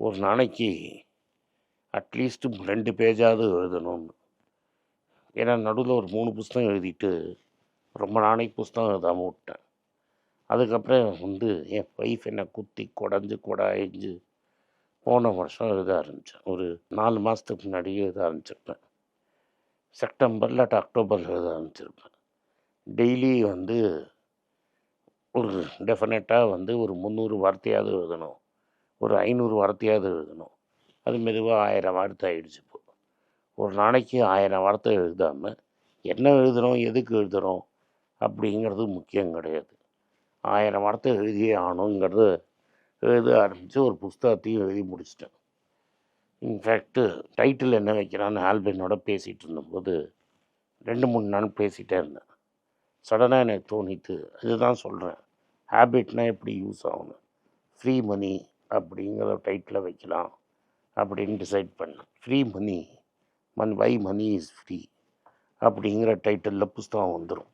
ஒரு நாளைக்கு அட்லீஸ்ட் 2 பேஜாவது எழுதணும்னு. ஏன்னா நடுவில் ஒரு 3 புஸ்தகம் எழுதிட்டு ரொம்ப நாளைக்கு புஸ்தகம் எழுதாமல் விட்டேன். அதுக்கப்புறம் என் ஒய்ஃப் என்னை குத்தி கொடாய்ஞ்சு போன வருஷம் எழுத ஆரம்பித்தேன். ஒரு 4 மாதத்துக்கு முன்னாடியே எழுத ஆரம்பிச்சிருப்பேன். செப்டம்பர் இல்லாட்டி அக்டோபர் எழுத ஆரம்பிச்சிருப்பேன். டெய்லி ஒரு டெஃபினட்டாக ஒரு 300 வார்த்தையாவது எழுதணும், ஒரு 500 வார்த்தையாவது எழுதணும். அது மெதுவாக 1000 வார்த்தை ஆகிடுச்சு. இப்போ ஒரு நாளைக்கு 1000 வார்த்தை எழுதாமல் என்ன எழுதுகிறோம், எதுக்கு எழுதுகிறோம் அப்படிங்கிறது முக்கியம் கிடையாது. 1000 வார்த்தை எழுதியே ஆகணுங்கிறது எழுத ஆரம்பித்து ஒரு புஸ்தகத்தையும் எழுதி முடிச்சிட்டேன். இன்ஃபேக்ட்டு டைட்டில் என்ன வைக்கிறான்னு ஆல்பினோட பேசிகிட்டு இருந்தபோது 2-3 நாள் பேசிகிட்டே இருந்தேன். சடனாக எனக்கு தோணிட்டு அதுதான் சொல்கிறேன், ஹேபிட்னால் எப்படி யூஸ் ஆகணும், ஃப்ரீ மணி அப்படிங்கிற டைட்டில் வைக்கலாம் அப்படின்னு டிசைட் பண்ணேன். Free money, why money is free அப்படிங்கிற டைட்டிலில் புஸ்தகம் வந்துடும்.